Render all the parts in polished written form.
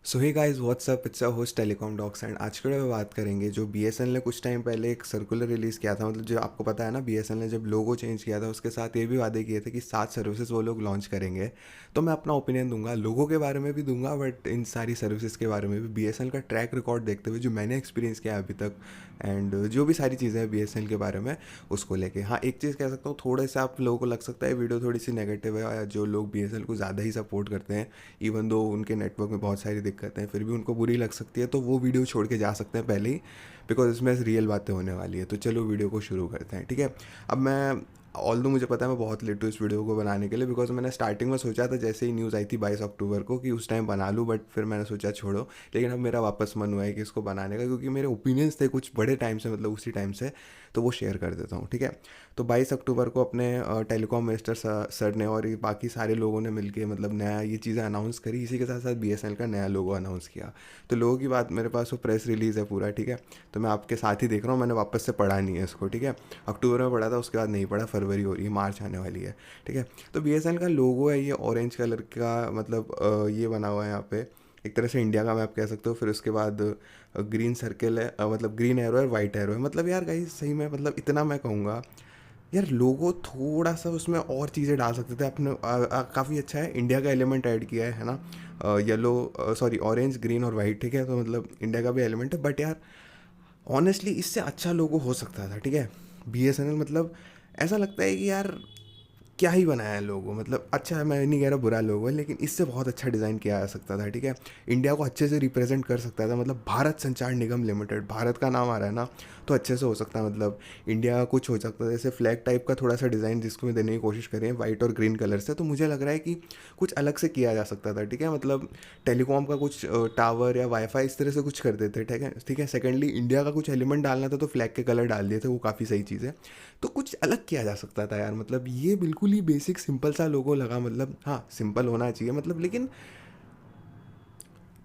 So hey guys what's up, it's a host telecom docs and आज के में बात करेंगे जो बीएसएनएल ने कुछ टाइम पहले एक सर्कुलर रिलीज़ किया था। मतलब जो आपको पता है ना, बीएसएनएल ने जब लोगो चेंज किया था उसके साथ ये भी वादे किए थे कि 7 सर्विसेज वो लोग लॉन्च करेंगे। तो मैं अपना ओपिनियन दूंगा, लोगों के बारे में भी दूंगा, बट इन सारी सर्विसेज के बारे में भी बीएसएनएल का ट्रैक रिकॉर्ड देखते हुए जो मैंने एक्सपीरियंस किया है अभी तक एंड जो भी सारी चीज़ें हैं बीएसएनएल के बारे में उसको लेके। हाँ, एक चीज़ कह सकता हूँ, थोड़े से आप लोगों को लग सकता है वीडियो थोड़ी सी नेगेटिव है, या जो लोग बीएसएनएल को ज़्यादा ही सपोर्ट करते हैं इवन दो उनके नेटवर्क में बहुत सारी दिक्कतें हैं फिर भी उनको बुरी लग सकती है, तो वो वीडियो छोड़ के जा सकते हैं पहले ही, बिकॉज इसमें रियल बातें होने वाली है। तो चलो वीडियो को शुरू करते हैं, ठीक है। अब मैं ऑल दो मुझे पता है मैं बहुत लेट हूँ इस वीडियो को बनाने के लिए, बिकॉज मैंने स्टार्टिंग में सोचा था जैसे ही न्यूज़ आई थी 22 अक्टूबर को कि उस टाइम बना लूँ, बट फिर मैंने सोचा छोड़ो। लेकिन अब मेरा वापस मन हुआ है कि इसको बनाने का, क्योंकि मेरे ओपिनियंस थे कुछ बड़े टाइम से, मतलब उसी टाइम से, तो वो शेयर कर देता हूँ, ठीक है। तो 22 अक्टूबर को अपने टेलीकॉम मिनिस्टर सर ने और ये बाकी सारे लोगों ने मिलके मतलब नया ये चीज़ें अनाउंस करी, इसी के साथ साथ बीएसएनएल का नया लोगो अनाउंस किया। तो लोगों की बात, मेरे पास वो प्रेस रिलीज़ है पूरा, ठीक है। तो मैं आपके साथ ही देख रहा हूँ, मैंने वापस से पढ़ा नहीं है इसको, ठीक है। अक्टूबर में पढ़ा था, उसके बाद नहीं पढ़ा, फरवरी हो रही है, मार्च आने वाली है, ठीक है। तो बीएसएनएल का लोगो है ये ऑरेंज कलर का, मतलब ये बना हुआ है यहाँ पे, एक तरह से इंडिया का मैप कह सकते हो। फिर उसके बाद ग्रीन सर्कल है, मतलब ग्रीन एरो है, वाइट एरो है। मतलब यार गाइस सही में, मतलब इतना मैं कहूँगा यार, लोगो थोड़ा सा उसमें और चीज़ें डाल सकते थे अपने। काफ़ी अच्छा है, इंडिया का एलिमेंट ऐड किया है ना, येलो, सॉरी ऑरेंज ग्रीन और वाइट, ठीक है। तो मतलब इंडिया का भी एलिमेंट है, बट यार ऑनेस्टली इससे अच्छा लोगो हो सकता था, ठीक है। बीएसएनएल मतलब ऐसा लगता है कि यार क्या ही बनाया है लोगो, मतलब अच्छा है, मैं नहीं कह रहा बुरा लोगो है, लेकिन इससे बहुत अच्छा डिज़ाइन किया जा सकता था, ठीक है। इंडिया को अच्छे से रिप्रेजेंट कर सकता था, मतलब भारत संचार निगम लिमिटेड, भारत का नाम आ रहा है ना, तो अच्छे से हो सकता है। मतलब इंडिया का कुछ हो सकता है, जैसे फ्लैग टाइप का थोड़ा सा डिज़ाइन जिसको देने की कोशिश करें वाइट और ग्रीन कलर से, तो मुझे लग रहा है कि कुछ अलग से किया जा सकता था, ठीक है। मतलब टेलीकॉम का कुछ टावर या वाईफाई इस तरह से कुछ कर देते, ठीक है, ठीक है। सेकेंडली इंडिया का कुछ एलिमेंट डालना था तो फ्लैग के कलर डाल दिए थे, वो काफ़ी सही चीज़ है। तो कुछ अलग किया जा सकता था यार, मतलब ये बिल्कुल ही बेसिक सिंपल सा लोगो लगा, मतलब हाँ सिंपल होना चाहिए, मतलब लेकिन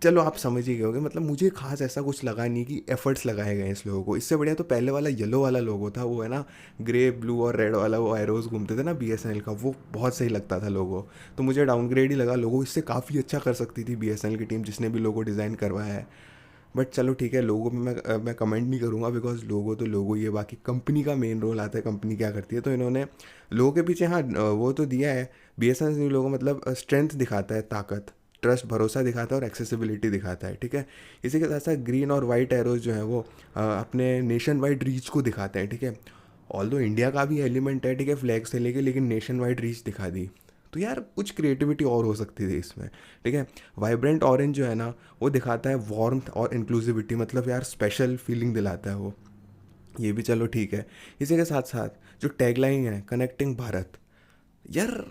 चलो आप समझ ही गए होगे। मतलब मुझे खास ऐसा कुछ लगा नहीं कि एफर्ट्स लगाए गए इस लोगो को। इससे बढ़िया तो पहले वाला येलो वाला लोगो था, वो है ना, ग्रे ब्लू और रेड वाला, वो एरोज घूमते थे ना बीएसएनएल का, वो बहुत सही लगता था लोगो। तो मुझे डाउनग्रेड ही लगा लोगो, इससे काफ़ी अच्छा कर सकती थी बीएसएनएल की टीम जिसने भी लोगो डिज़ाइन करवाया है। बट चलो ठीक है, लोगो में मैं कमेंट नहीं करूँगा, बिकॉज लोगो तो लोगो ही है, बाकी कंपनी का मेन रोल आता है, कंपनी क्या करती है। तो इन्होंने लोगों के पीछे हाँ वो तो दिया है। बीएसएनएल लोगो मतलब स्ट्रेंथ दिखाता है, ताकत, ट्रस्ट, भरोसा दिखाता है और एक्सेसिबिलिटी दिखाता है, ठीक है। इसी के साथ साथ ग्रीन और वाइट एरोज जो हैं वो अपने नेशन वाइड रीच को दिखाते हैं, ठीक है। ऑल दो इंडिया का भी एलिमेंट है, ठीक है, फ्लैग से लेके, लेकिन नेशन वाइड रीच दिखा दी। तो यार कुछ क्रिएटिविटी और हो सकती थी इसमें, ठीक है। वाइब्रेंट ऑरेंज जो है ना, वो दिखाता है वार्मथ और इंक्लूसिविटी, मतलब यार स्पेशल फीलिंग दिलाता है वो, ये भी चलो ठीक है। इसी के साथ साथ जो टैगलाइन है कनेक्टिंग भारत, यार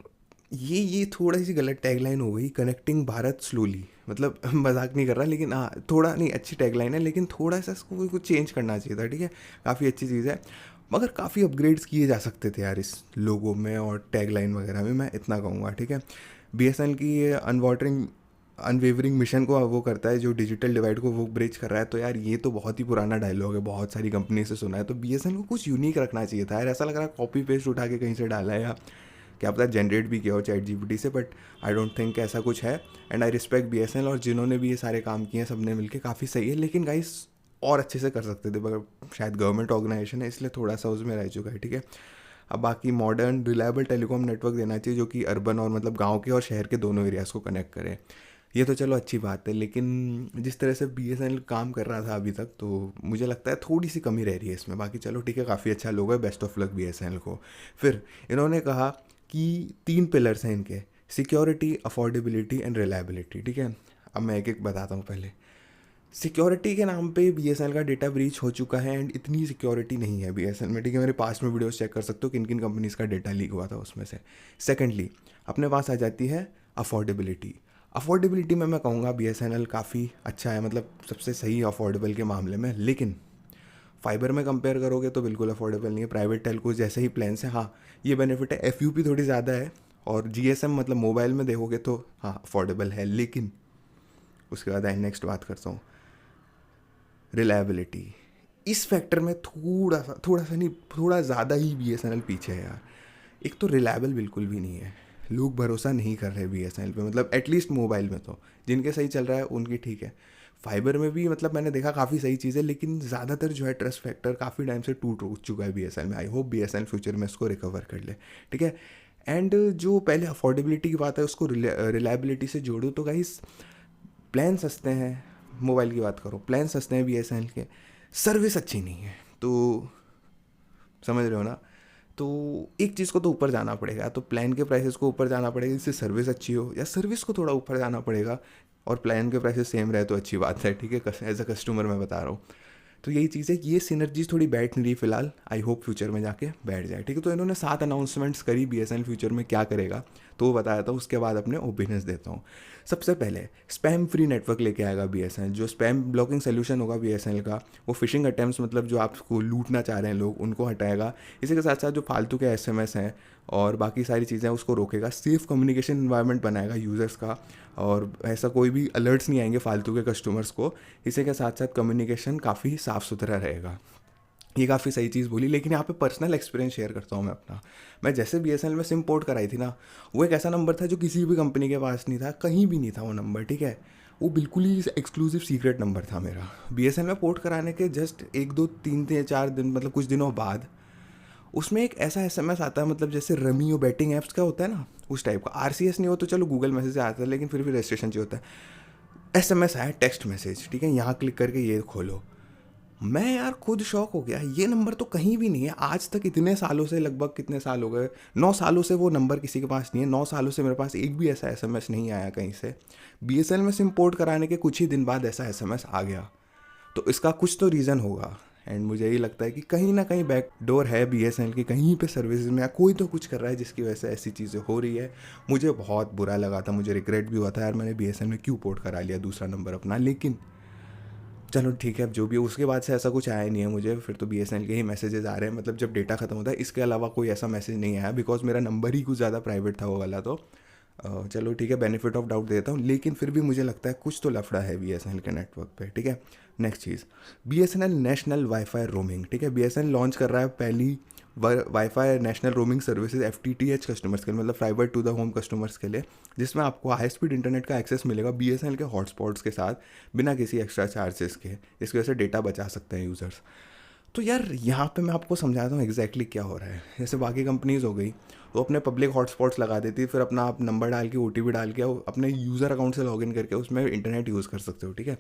ये थोड़ी सी गलत टैगलाइन हो गई, कनेक्टिंग भारत स्लोली, मतलब मजाक नहीं कर रहा, लेकिन हाँ थोड़ा नहीं, अच्छी टैगलाइन है लेकिन थोड़ा सा इसको कुछ चेंज करना चाहिए था, ठीक है। काफ़ी अच्छी चीज़ है, मगर काफ़ी अपग्रेड्स किए जा सकते थे यार इस लोगो में और टैगलाइन वगैरह में, मैं इतना कहूँगा, ठीक है। बीएसएनएल की ये अनवेवरिंग मिशन को वो करता है जो डिजिटल डिवाइड को वो ब्रिज कर रहा है, तो यार ये तो बहुत ही पुराना डायलॉग है, बहुत सारी कंपनी से सुना है। तो बीएसएनएल को कुछ यूनिक रखना चाहिए था यार, ऐसा लग रहा है कॉपी पेस्ट उठा के कहीं से डाला है, या क्या पता जनरेट भी किया हो चैट जीपीटी से, बट आई डोंट थिंक ऐसा कुछ है। एंड आई रिस्पेक्ट बीएसएनएल और जिन्होंने भी ये सारे काम किए हैं, सब ने मिलकर काफ़ी सही है, लेकिन गाइस और अच्छे से कर सकते थे, मगर शायद गवर्नमेंट ऑर्गेनाइजेशन है इसलिए थोड़ा सा उसमें रह चुका है, ठीक है। अब बाकी मॉडर्न रिलायबल टेलीकॉम नेटवर्क देना चाहिए जो कि अर्बन और मतलब गांव के और शहर के दोनों एरियाज़ को कनेक्ट करे। ये तो चलो अच्छी बात है, लेकिन जिस तरह से बीएसएनएल काम कर रहा था अभी तक, तो मुझे लगता है थोड़ी सी कमी रह रही है इसमें। बाकी चलो ठीक है, काफ़ी अच्छा लोगो है, बेस्ट ऑफ लक बीएसएनएल को। फिर इन्होंने कहा कि 3 पिलर्स हैं इनके, सिक्योरिटी, अफोर्डेबिलिटी एंड रिलायबिलिटी, ठीक है। अब मैं एक एक बताता हूँ। पहले सिक्योरिटी के नाम पे बीएसएनएल का डेटा ब्रीच हो चुका है, एंड इतनी सिक्योरिटी नहीं है बीएसएनएल में, ठीक है। मेरे पास में वीडियोस चेक कर सकते हो किन किन कंपनीज का डेटा लीक हुआ था उसमें से। सेकेंडली अपने पास आ जाती है अफोर्डेबिलिटी। अफोर्डेबिलिटी में मैं कहूँगा बीएसएनएल काफ़ी अच्छा है, मतलब सबसे सही अफोर्डेबल के मामले में, लेकिन फाइबर में कंपेयर करोगे तो बिल्कुल अफोर्डेबल नहीं है। प्राइवेट टेलको जैसे ही प्लान से, हाँ ये बेनिफिट है, एफ थोड़ी ज़्यादा है, और जीएसएम मतलब मोबाइल में देखोगे तो हाँ अफोर्डेबल है, लेकिन उसके बाद नेक्स्ट बात करता हूँ, रिलायबिलिटी। इस फैक्टर में थोड़ा सा नहीं, थोड़ा ज़्यादा ही बीएसएनएल पीछे है यार। एक तो रिलायबल बिल्कुल भी नहीं है, लोग भरोसा नहीं कर रहे BSNL पे, मतलब एटलीस्ट मोबाइल में तो जिनके सही चल रहा है उनकी ठीक है। फाइबर में भी मतलब मैंने देखा काफ़ी सही चीज़ है, लेकिन ज़्यादातर जो है ट्रस्ट फैक्टर काफ़ी टाइम से टूट चुका है BSNL में। आई होप BSNL फ्यूचर में इसको रिकवर कर ले, ठीक है। एंड जो पहले अफोर्डेबिलिटी की बात है उसको रिलायबिलिटी से जोड़ो तो गाइस, प्लान सस्ते हैं, मोबाइल की बात करो, प्लान सस्ते हैं BSNL के, सर्विस अच्छी नहीं है, तो समझ रहे हो ना। तो एक चीज़ को तो ऊपर जाना पड़ेगा, तो प्लान के प्राइसेस को ऊपर जाना पड़ेगा जिससे सर्विस अच्छी हो, या सर्विस को थोड़ा ऊपर जाना पड़ेगा और प्लान के प्राइसेस सेम रहे तो अच्छी बात है, ठीक है। एज अ कस्टमर मैं बता रहा हूँ। तो यही चीज़ है, ये सिनर्जीज थोड़ी बैठ नहीं रही फिलहाल, आई होप फ्यूचर में जाके बैठ जाए, ठीक है। तो इन्होंने 7 अनाउंसमेंट्स करी BSNL फ्यूचर में क्या करेगा, तो वो बताया था, उसके बाद अपने ओपिनियंस देता हूँ। सबसे पहले स्पैम फ्री नेटवर्क लेके आएगा BSNL, जो स्पैम ब्लॉकिंग सोल्यूशन होगा BSNL का, वो फिशिंग अटैम्प्ट्स, मतलब जो आपको लूटना चाह रहे हैं लोग, उनको हटाएगा। इसी के साथ साथ जो फालतू के SMS हैं और बाकी सारी चीज़ें उसको रोकेगा। सेफ़ कम्युनिकेशन इन्वायरमेंट बनाएगा यूज़र्स का, और ऐसा कोई भी अलर्ट्स नहीं आएंगे फालतू के कस्टमर्स को। इसी के साथ साथ कम्युनिकेशन काफ़ी साफ़ सुथरा रहेगा। ये काफ़ी सही चीज़ बोली, लेकिन यहाँ पे पर्सनल एक्सपीरियंस शेयर करता हूँ मैं अपना। मैं जैसे BSNL में सिम पोर्ट कराई थी ना, वो एक ऐसा नंबर था जो किसी भी कंपनी के पास नहीं था, कहीं भी नहीं था वो नंबर, ठीक है। वो बिल्कुल ही एक्सक्लूसिव सीक्रेट नंबर था मेरा। BSNL में पोर्ट कराने के जस्ट 1 2 3 4 दिन, मतलब कुछ दिनों बाद, उसमें एक ऐसा SMS आता है, मतलब जैसे रमी और बैटिंग ऐप्स का होता है ना, उस टाइप का। RCS नहीं हो तो चलो गूगल मैसेज से आता है, लेकिन फिर भी रजिस्ट्रेशन चाहिए होता है। SMS आया, टेक्स्ट मैसेज, ठीक है, यहाँ क्लिक करके ये खोलो। मैं यार खुद शॉक हो गया, ये नंबर तो कहीं भी नहीं है आज तक, इतने सालों से, लगभग कितने साल हो गए, 9 सालों से वो नंबर किसी के पास नहीं है। 9 सालों से मेरे पास एक भी ऐसा SMS नहीं आया कहीं से। BSNL में सिम पोर्ट कराने के कुछ ही दिन बाद ऐसा SMS आ गया, तो इसका कुछ तो रीज़न होगा। एंड मुझे यही लगता है कि कहीं ना कहीं बैक डोर है BSNL की, कहीं पे सर्विसेज में, या कोई तो कुछ कर रहा है जिसकी वजह से ऐसी चीज़ें हो रही है। मुझे बहुत बुरा लगा था, मुझे रिग्रेट भी हुआ था यार, मैंने BSNL में क्यों पोर्ट करा लिया दूसरा नंबर अपना, लेकिन चलो ठीक है, अब जो भी है। उसके बाद से ऐसा कुछ आया नहीं है मुझे, फिर तो BSNL के ही मैसेजेस आ रहे हैं, मतलब जब डेटा खत्म होता है, इसके अलावा कोई ऐसा मैसेज नहीं आया, बिकॉज मेरा नंबर ही कुछ ज़्यादा प्राइवेट था वो वाला। तो चलो ठीक है, बेनिफिट ऑफ डाउट देता हूँ, लेकिन फिर भी मुझे लगता है कुछ तो लफड़ा है BSNL के नेटवर्क पे, ठीक है। नेक्स्ट चीज़, BSNL नेशनल वाईफाई रोमिंग, ठीक है। BSNL लॉन्च कर रहा है पहली wifi national roaming services FTTH customers के लिए, मतलब fibre to the home customers के लिए, जिसमें आपको हाई स्पीड इंटरनेट का एक्सेस मिलेगा BSNL के हॉटस्पॉट्स के साथ, बिना किसी एक्स्ट्रा चार्जेस के, जिसकी वजह से डेटा बचा सकते हैं यूज़र्स। तो यार यहाँ पे मैं आपको समझाता हूँ एग्जैक्टली क्या हो रहा है। जैसे बाकी कंपनीज़ हो गई, वो अपने पब्लिक हॉटस्पॉट्स लगा देती है, फिर अपना आप नंबर डाल के OTP डाल के अपने यूज़र अकाउंट से लॉगिन करके उसमें इंटरनेट यूज़ कर सकते हो, ठीक है।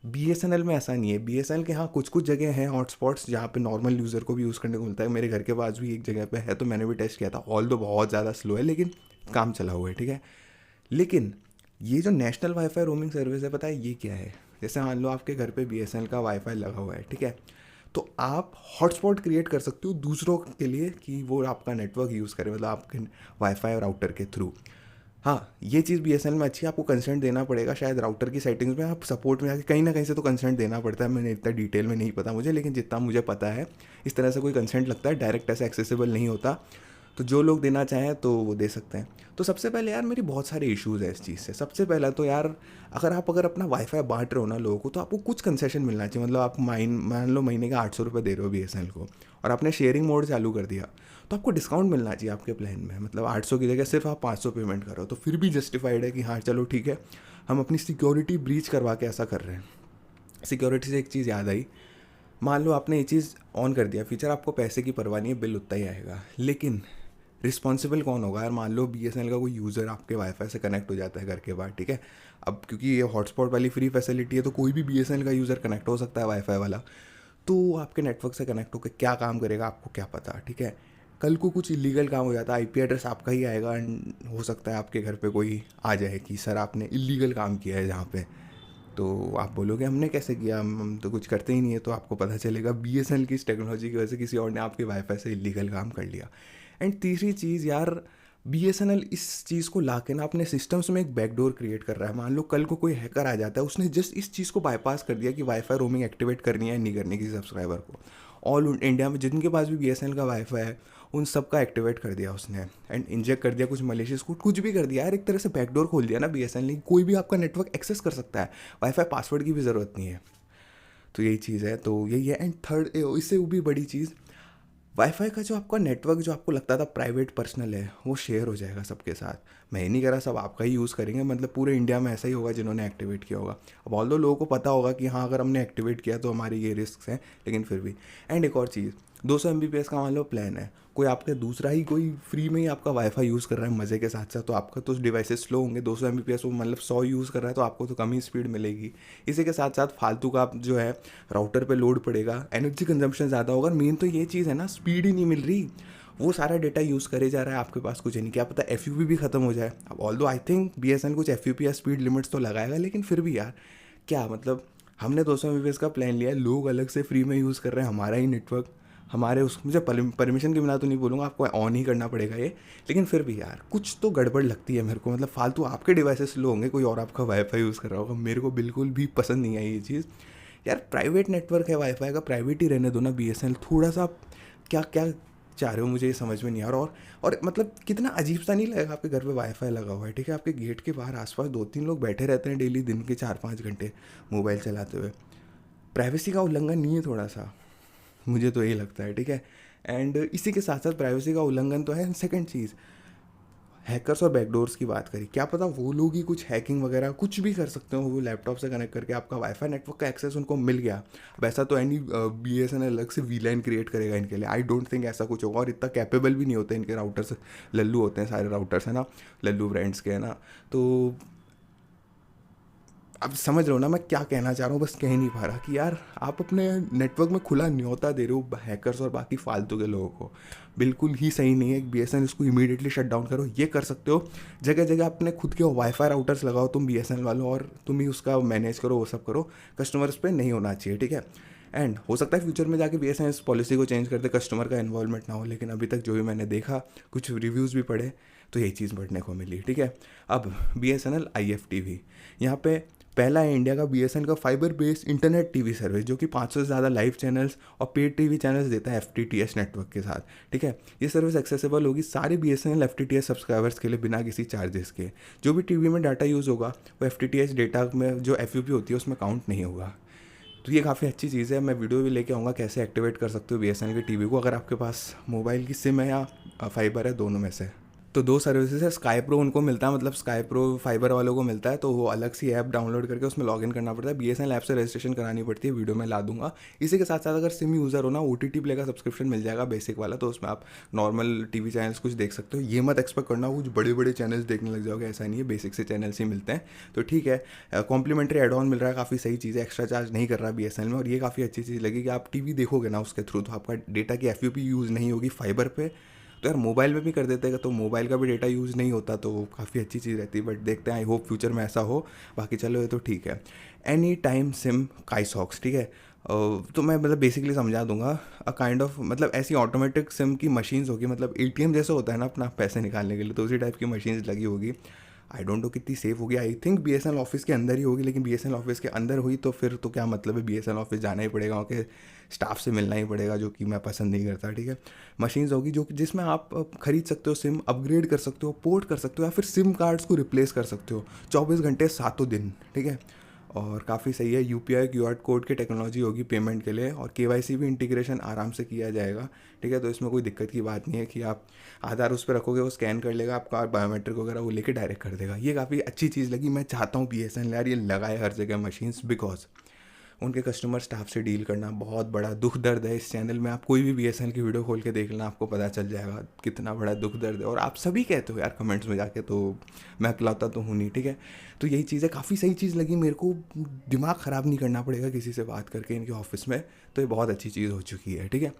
BSNL में ऐसा नहीं है। BSNL के हाँ कुछ कुछ जगह हैं हॉटस्पॉट्स जहाँ पे नॉर्मल यूज़र को भी यूज़ करने को मिलता है। मेरे घर के पास भी एक जगह पे है, तो मैंने भी टेस्ट किया था, ऑल दो बहुत ज़्यादा स्लो है, लेकिन काम चला हुआ है, ठीक है। लेकिन ये जो नेशनल वाईफाई रोमिंग सर्विस है, पता है ये क्या है? जैसे मान लो आपके घर पे BSNL का वाईफाई लगा हुआ है, ठीक है, तो आप हॉटस्पॉट क्रिएट कर सकते हो दूसरों के लिए कि वो आपका नेटवर्क यूज़ करें, मतलब आपके वाईफाई और राउटर के थ्रू। हाँ, ये चीज़ BSNL में अच्छी है, आपको कंसेंट देना पड़ेगा शायद राउटर की सेटिंग्स में, आप सपोर्ट में आके कहीं ना कहीं से तो कंसेंट देना पड़ता है। मैंने इतना डिटेल में नहीं पता मुझे, लेकिन जितना मुझे पता है इस तरह से कोई कंसेंट लगता है, डायरेक्ट ऐसे एक्सेसिबल नहीं होता। तो जो लोग देना चाहें तो वो दे सकते हैं। तो सबसे पहले यार मेरी बहुत सारे इश्यूज़ है इस चीज़ से। सबसे पहला तो यार, अगर अपना वाईफाई बांट रहे हो ना लोगों को, तो आपको कुछ कंसेशन मिलना चाहिए। मतलब आप मान लो महीने का 800 रुपये दे रहे हो BSNL को, और आपने शेयरिंग मोड चालू कर दिया, तो आपको डिस्काउंट मिलना चाहिए आपके प्लान में। मतलब 800 की जगह सिर्फ आप 500 पेमेंट करो, तो फिर भी जस्टिफाइड है कि हाँ चलो ठीक है, हम अपनी सिक्योरिटी ब्रीच करवा के ऐसा कर रहे हैं। सिक्योरिटी से एक चीज़ याद आई, मान लो आपने ये चीज़ ऑन कर दिया फीचर, आपको पैसे की परवाह नहीं है, बिल उतना ही आएगा, लेकिन रिस्पॉन्सिबल कौन होगा यार? मान लो BSNL का कोई यूज़र आपके वाईफाई से कनेक्ट हो जाता है घर के बाहर, ठीक है। अब क्योंकि ये हॉटस्पॉट वाली फ्री फैसिलिटी है, तो कोई भी BSNL का यूज़र कनेक्ट हो सकता है वाईफाई वाला, तो आपके नेटवर्क से कनेक्ट होकर क्या काम करेगा आपको क्या पता, ठीक है। कल को कुछ इलीगल काम हो जाता है, IP एड्रेस आपका ही आएगा, एंड हो सकता है आपके घर पे कोई आ जाए कि सर आपने इलीगल काम किया है जहाँ पे, तो आप बोलोगे हमने कैसे किया, हम तो कुछ करते ही नहीं है। तो आपको पता चलेगा BSNL की इस टेक्नोलॉजी की वजह से किसी और ने आपके वाईफाई से इलीगल काम कर लिया। एंड तीसरी चीज़ यार, BSNL इस चीज़ को ला के ना अपने सिस्टम्स में एक बैकडोर क्रिएट कर रहा है। मान लो कल को कोई हैकर आ जाता है, उसने जस्ट इस चीज़ को बाईपास कर दिया कि वाईफाई रोमिंग एक्टिवेट करनी है नहीं करनी किसी सब्सक्राइबर को। ऑल इंडिया में जिनके पास भी BSNL का वाईफाई है, उन सब का एक्टिवेट कर दिया उसने, एंड इंजेक्ट कर दिया कुछ मलेशियस कोड, कुछ भी कर दिया यार। एक तरह से बैकडोर खोल दिया ना BSNL ने, कोई भी आपका नेटवर्क एक्सेस कर सकता है, वाईफाई पासवर्ड की भी ज़रूरत नहीं है। तो यही चीज़ है, तो यही है। एंड थर्ड, इससे भी बड़ी चीज़, वाईफाई का जो आपका नेटवर्क जो आपको लगता था प्राइवेट पर्सनल है, वो शेयर हो जाएगा सबके साथ। मैं ये नहीं कह रहा सब आपका ही यूज़ करेंगे, मतलब पूरे इंडिया में ऐसा ही होगा जिन्होंने एक्टिवेट किया होगा। अब ऑल दो लोगों को पता होगा कि हाँ अगर हमने एक्टिवेट किया तो हमारे ये रिस्क हैं, लेकिन फिर भी। एंड एक और चीज़, 200 MBPS का मान लो प्लान है, कोई आपका दूसरा ही कोई फ्री में ही आपका वाईफाई यूज़ कर रहा है मज़े के साथ साथ, तो आपका तो डिवाइसेस स्लो होंगे। 200 MBPS वो मतलब 100 यूज़ कर रहा है तो आपको तो कम ही स्पीड मिलेगी। इसी के साथ साथ फालतू का आप जो है राउटर पे लोड पड़ेगा, एनर्जी कंजम्पशन ज़्यादा होगा, और मेन तो ये चीज़ है ना, स्पीड ही नहीं मिल रही। वो सारा डेटा यूज़ करे जा रहा है, आपके पास कुछ नहीं, क्या पता FUP भी ख़त्म हो जाए। अब ऑल दो आई थिंक BSNL कुछ FUP या स्पीड लिमिट्स तो लगाएगा, लेकिन फिर भी यार क्या मतलब, हमने 200 MBPS का प्लान लिया है, लोग अलग से फ्री में यूज़ कर रहे हैं हमारा ही नेटवर्क, हमारे उस मुझे परमिशन के बिना तो नहीं बोलूँगा, आपको ऑन ही करना पड़ेगा ये। लेकिन फिर भी यार कुछ तो गड़बड़ लगती है मेरे को, मतलब फालतू आपके डिवाइसेस स्लो होंगे, कोई और आपका वाईफाई यूज़ कर रहा होगा, मेरे को बिल्कुल भी पसंद नहीं आई ये चीज़। यार प्राइवेट नेटवर्क है, वाईफाई का प्राइवेट ही रहने दो ना। BSNL थोड़ा सा आप क्या क्या चाह रहे हो, मुझे ये समझ में नहीं आ रहा। और मतलब कितना अजीब सा नहीं लगेगा, आपके घर पे वाईफाई लगा हुआ है, ठीक है, आपके गेट के बाहर आसपास 2-3 लोग बैठे रहते हैं डेली, दिन के 4-5 घंटे मोबाइल चलाते हुए। प्राइवेसी का उल्लंघन नहीं है थोड़ा सा? मुझे तो यही लगता है, ठीक है। एंड इसी के साथ साथ प्राइवेसी का उल्लंघन तो है। सेकंड चीज़, हैकर्स और बैकडोर्स की बात करी, क्या पता वो लोग ही कुछ हैकिंग वगैरह कुछ भी कर सकते हो, वो लैपटॉप से कनेक्ट करके आपका वाईफाई नेटवर्क का एक्सेस उनको मिल गया। अब ऐसा तो एनी BSNL अलग से VLAN क्रिएट करेगा इनके लिए, आई डोंट थिंक ऐसा कुछ होगा, और इतना कैपेबल भी नहीं होते इनके राउटर्स। लल्लू होते हैं सारे राउटर्स, है ना, लल्लू ब्रांड्स के, है ना। तो अब समझ रहे हो ना मैं क्या कहना चाह रहा हूँ, बस कह नहीं पा रहा कि यार आप अपने नेटवर्क में खुला न्योता दे रहे हो हैकर्स और बाकी फालतू के लोगों को, बिल्कुल ही सही नहीं है। BSNL इसको इमीडिएटली शट डाउन करो, ये कर सकते हो। जगह जगह अपने खुद के वाईफाई राउटर्स लगाओ तुम BSNL वालों, और तुम ही उसका मैनेज करो, वो सब करो। कस्टमर्स पे नहीं होना चाहिए, ठीक है। एंड हो सकता है फ्यूचर में जाके BSNL इस पॉलिसी को चेंज कर दे, कस्टमर का इन्वॉल्वमेंट ना हो, लेकिन अभी तक जो भी मैंने देखा, कुछ रिव्यूज़ भी पढ़े, तो यही चीज़ बढ़ने को मिली, ठीक है। अब BSNL IFTV, यहाँ पे पहला है इंडिया का BSNL का fibre based internet TV service, जो कि 500 से ज़्यादा लाइव चैनल्स और पेड टीवी चैनल्स देता है FTTH नेटवर्क के साथ, ठीक है। ये सर्विस एक्सेसिबल होगी सारे BSNL FTTH सब्सक्राइबर्स के लिए बिना किसी चार्जेस के। जो भी टीवी में डाटा यूज़ होगा वो FTTH डेटा में जो FUP होती है उसमें काउंट नहीं होगा। तो ये काफ़ी अच्छी चीज़ है। मैं वीडियो भी लेके आऊँगा कैसे एक्टिवेट कर सकते हो BSNL के टीवी को, अगर आपके पास मोबाइल की सिम है या फाइबर है, दोनों में से। तो 2 सर्विसेज है, स्काई प्रो उनको मिलता है, मतलब स्काई प्रो फाइबर वालों को मिलता है, तो वो अलग सी ऐप डाउनलोड करके उसमें लॉगिन करना पड़ता है। BSNL ऐप से रजिस्ट्रेशन करानी पड़ती है, वीडियो में ला दूंगा। इसी के साथ साथ अगर सिम यूज़र हो ना, OTT प्ले का सब्सक्रिप्शन मिल जाएगा बेसिक वाला, तो उसमें आप नॉर्मल टीवी चैनल्स कुछ देख सकते हो। ये मत एक्सपेक्ट करना कुछ बड़े बड़े चैनल्स देखने लग जाओगे, ऐसा नहीं है, बेसिक से चैनल्स ही मिलते हैं। तो ठीक है, कॉम्प्लीमेंट्री एड ऑन मिल रहा है, काफ़ी सही चीज़ है, एक्स्ट्रा चार्ज नहीं कर रहा BSNL में। और ये काफ़ी अच्छी चीज़ लगी कि आप टीवी देखोगे ना उसके थ्रू, तो आपका डेटा की FUP यूज़ नहीं होगी फाइबर पे। तो यार मोबाइल में भी कर देते हैं तो मोबाइल का भी डेटा यूज़ नहीं होता, तो काफ़ी अच्छी चीज़ रहती है। बट देखते हैं, आई होप फ्यूचर में ऐसा हो। बाकी चलो ये तो ठीक है। एनी टाइम सिम काइसॉक्स, ठीक है। तो मैं मतलब बेसिकली समझा दूंगा, अ काइंड ऑफ मतलब ऐसी ऑटोमेटिक सिम की मशीन्स होगी, मतलब ATM जैसे होता है ना अपना पैसे निकालने के लिए, तो उसी टाइप की मशीन्स लगी होगी। आई डोंट नो कितनी सेफ होगी, आई थिंक BSNL ऑफिस के अंदर ही होगी, लेकिन BSNL ऑफिस के अंदर हुई तो फिर तो क्या मतलब है, BSNL ऑफिस जाना ही पड़ेगा, वहाँ के स्टाफ से मिलना ही पड़ेगा, जो कि मैं पसंद नहीं करता, ठीक है। मशीन्स होगी जो जिसमें आप खरीद सकते हो सिम, अपग्रेड कर सकते हो, पोर्ट कर सकते हो, या फिर सिम कार्ड्स को रिप्लेस कर सकते हो 24 घंटे 7 दिन, ठीक है। और काफ़ी सही है, UPI QR कोड की टेक्नोलॉजी होगी पेमेंट के लिए, और KYC भी इंटीग्रेशन आराम से किया जाएगा, ठीक है। तो इसमें कोई दिक्कत की बात नहीं है कि आप आधार उस पर रखोगे, वो स्कैन कर लेगा आपका बायोमेट्रिक वगैरह, वो लेके डायरेक्ट कर देगा। ये काफ़ी अच्छी चीज़ लगी। मैं चाहता हूँ BSNL यार ये लगाए हर जगह मशीन्स, बिकॉज उनके कस्टमर स्टाफ से डील करना बहुत बड़ा दुख दर्द है। इस चैनल में आप कोई भी BSNL की वीडियो खोल के देख लेना, आपको पता चल जाएगा कितना बड़ा दुख दर्द है। और आप सभी कहते हो यार कमेंट्स में जाके, तो मैं अकेलाता तो हूँ नहीं, ठीक है। तो यही चीज़ है, काफ़ी सही चीज़ लगी मेरे को। दिमाग ख़राब नहीं करना पड़ेगा किसी से बात करके इनके ऑफिस में, तो ये बहुत अच्छी चीज़ हो चुकी है, ठीक है।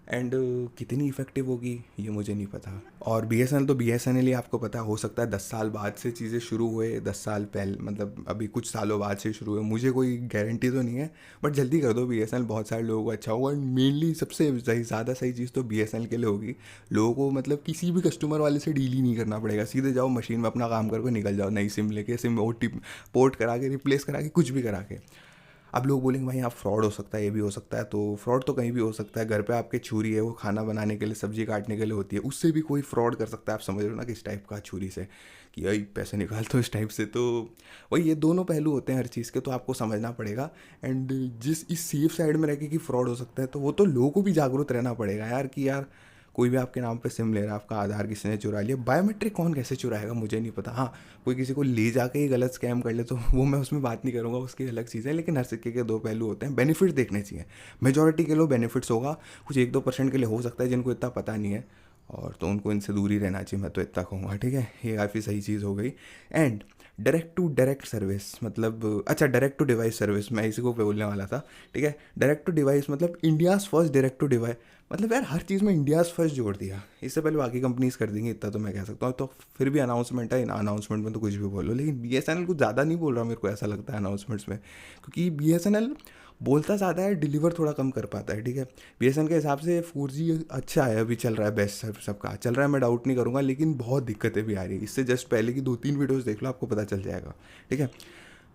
एंड कितनी इफेक्टिव होगी ये मुझे नहीं पता। और BSNL तो BSNL ही, आपको पता हो सकता है 10 साल बाद से चीज़ें शुरू हुए, 10 साल पहले मतलब अभी कुछ सालों बाद से शुरू हुए, मुझे कोई गारंटी तो नहीं है, बट जल्दी कर दो BSNL, बहुत सारे लोगों को अच्छा होगा। एंड मेनली सबसे ज़्यादा सही चीज़ तो BSNL के लिए होगी, लोगों को मतलब किसी भी कस्टमर वाले से डील ही नहीं करना पड़ेगा, सीधे जाओ मशीन में अपना काम करके निकल जाओ, नई सिम लेके, सिम OTP पोर्ट करा के, रिप्लेस करा के, कुछ भी करा के। अब लोग बोलेंगे भाई यहाँ फ्रॉड हो सकता है, ये भी हो सकता है, तो फ्रॉड तो कहीं भी हो सकता है। घर पे आपके छुरी है, वो खाना बनाने के लिए, सब्जी काटने के लिए होती है, उससे भी कोई फ्रॉड कर सकता है। आप समझ रहे हो ना किस टाइप का छुरी से, कि भाई पैसे निकाल तो इस टाइप से। तो वही ये दोनों पहलू होते हैं हर चीज़ के, तो आपको समझना पड़ेगा। एंड जिस इस सेफ साइड में रह के कि फ्रॉड हो सकता है, तो वो तो लोगों को भी जागरूक रहना पड़ेगा यार कि यार कोई भी आपके नाम पे सिम ले रहा है, आपका आधार किसी ने चुरा लिया, बायोमेट्रिक कौन कैसे चुराएगा मुझे नहीं पता। हाँ, कोई किसी को ले जाके ही गलत स्कैम कर ले तो वो मैं उसमें बात नहीं करूँगा, उसकी अलग चीज़ है। लेकिन हर सिक्के के दो पहलू होते हैं, बेनिफिट्स देखने चाहिए। मेजोरिटी के लोग बेनिफिट्स होगा, कुछ 1-2% के लिए हो सकता है जिनको इतना पता नहीं है, और तो उनको इनसे दूर ही रहना चाहिए, मैं तो इतना कहूँगा। ठीक है, ये काफ़ी सही चीज़ हो गई। And direct to direct service मतलब, अच्छा डायरेक्ट टू डिवाइस सर्विस मैं इसी को बोलने वाला था। ठीक है, डायरेक्ट टू डिवाइस मतलब India's first direct to device, मतलब यार हर चीज़ में इंडियाज़ फर्स्ट जोड़ दिया। इससे पहले बाकी कंपनीज कर देंगी, इतना तो मैं कह सकता हूँ। तो फिर भी अनाउंसमेंट है, इन अनाउंसमेंट में तो कुछ भी बोलो, लेकिन BSNL कुछ ज़्यादा नहीं बोल रहा, मेरे को ऐसा लगता है अनाउंसमेंट्स में, क्योंकि BSNL बोलता ज़्यादा है, डिलीवर थोड़ा कम कर पाता है। ठीक है, BSNL के हिसाब से 4G अच्छा है, अभी चल रहा है, बेस्ट सबका चल रहा है, मैं डाउट नहीं करूँगा, लेकिन बहुत दिक्कतें भी आ रही है। इससे जस्ट पहले की 2-3 वीडियोज़ देख लो, आपको पता चल जाएगा। ठीक है,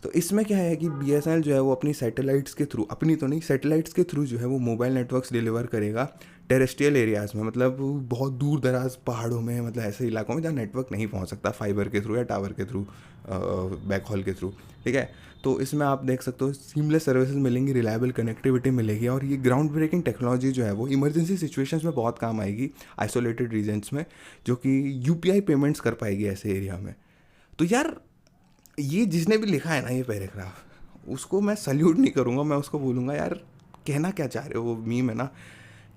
तो इसमें क्या है कि BSNL जो है वो अपनी सैटेलाइट्स के थ्रू, अपनी तो नहीं, सैटेलाइट्स के थ्रू जो है वो मोबाइल नेटवर्क्स डिलीवर करेगा टेरेस्ट्रियल एरियाज़ में, मतलब बहुत दूर दराज पहाड़ों में, मतलब ऐसे इलाकों में जहाँ नेटवर्क नहीं पहुँच सकता, फाइबर के थ्रू या टावर के थ्रू, बैक हॉल के थ्रू। ठीक है, तो इसमें आप देख सकते हो सीमलेस सर्विसेज मिलेंगी, रिलायबल कनेक्टिविटी मिलेगी, और ये ग्राउंड ब्रेकिंग टेक्नोलॉजी जो है वो इमरजेंसी सिचुएशंस में बहुत काम आएगी, आइसोलेटेड रीजन्स में, जो कि UPI पेमेंट्स कर पाएगी ऐसे एरिया में। तो यार ये जिसने भी लिखा है ना ये पैराग्राफ, उसको मैं सल्यूट नहीं करूँगा, मैं उसको बोलूँगा यार कहना क्या चाह रहे हो। वो मीम है ना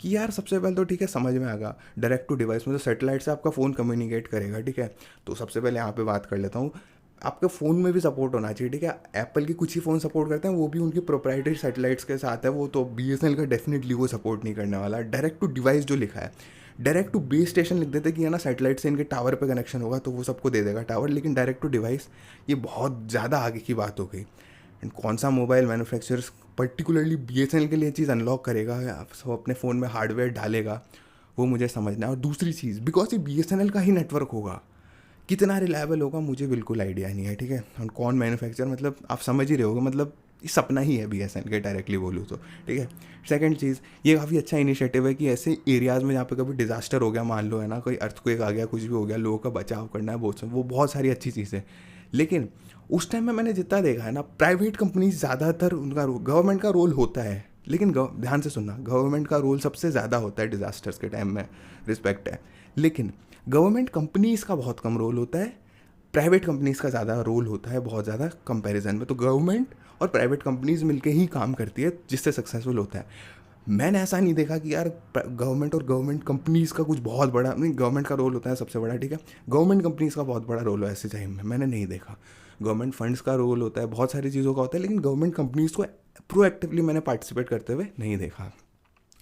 कि यार सबसे पहले तो ठीक है, समझ में आएगा डायरेक्ट टू डिवाइस में तो सैटेलाइट से आपका फ़ोन कम्युनिकेट करेगा। ठीक है, तो सबसे पहले यहाँ पे बात कर लेता हूँ, आपके फ़ोन में भी सपोर्ट होना चाहिए। ठीक है, एप्पल के कुछ ही फ़ोन सपोर्ट करते हैं, वो भी उनकी प्रोप्राइटरी सैटेलाइट्स के साथ है, वो तो BSNL का डेफिनेटली वो सपोर्ट नहीं करने वाला। डायरेक्ट टू डिवाइस जो लिखा है, डायरेक्ट टू बेस स्टेशन लिख देते कि है ना, सैटेलाइट से इनके टावर पे कनेक्शन होगा तो वो सबको दे देगा टावर, लेकिन डायरेक्ट टू डिवाइस ये बहुत ज़्यादा आगे की बात हो गई। एंड कौन सा मोबाइल मैन्युफैक्चरर्स पर्टिकुलरली BSNL के लिए चीज़ अनलॉक करेगा या सब अपने फ़ोन में हार्डवेयर डालेगा, वो मुझे समझना है। और दूसरी चीज़, बिकॉज ये BSNL का ही नेटवर्क होगा, कितना रिलायबल होगा मुझे बिल्कुल आइडिया नहीं है। ठीक है, और कौन मैन्युफैक्चर, मतलब आप समझ ही रहे होगे, मतलब ये सपना ही है BSNL के, डायरेक्टली बोलूँ तो। ठीक है, सेकंड चीज़, ये काफ़ी अच्छा इनिशिएटिव है कि ऐसे एरियाज़ में जहाँ पे कभी डिज़ास्टर हो गया, मान लो है ना, कोई अर्थक्वेक आ गया, कुछ भी हो गया, लोगों का बचाव करना है, वो बहुत सारी अच्छी चीज़ है। लेकिन उस टाइम में मैंने जितना देखा है ना, प्राइवेट कंपनीज ज़्यादातर, उनका गवर्नमेंट का रोल होता है, लेकिन ध्यान से सुनना, गवर्नमेंट का रोल सबसे ज़्यादा होता है डिज़ास्टर्स के टाइम में, रिस्पेक्ट है, लेकिन गवर्नमेंट कंपनीज़ का बहुत कम रोल होता है, प्राइवेट कंपनीज़ का ज़्यादा रोल होता है, बहुत ज़्यादा कंपैरिजन में। तो गवर्नमेंट और प्राइवेट कंपनीज़ मिलके ही काम करती है, जिससे सक्सेसफुल होता है। मैंने ऐसा नहीं देखा कि यार गवर्नमेंट और गवर्नमेंट कंपनीज़ का कुछ बहुत बड़ा नहीं, गवर्नमेंट का रोल होता है सबसे बड़ा। ठीक है, गवर्नमेंट कंपनीज़ का बहुत बड़ा रोल है ऐसे टाइम में, मैंने नहीं देखा। गवर्नमेंट फंड्स का रोल होता है, बहुत सारी चीज़ों का होता है, लेकिन गवर्नमेंट कंपनीज़ को प्रोएक्टिवली मैंने पार्टिसिपेट करते हुए नहीं देखा।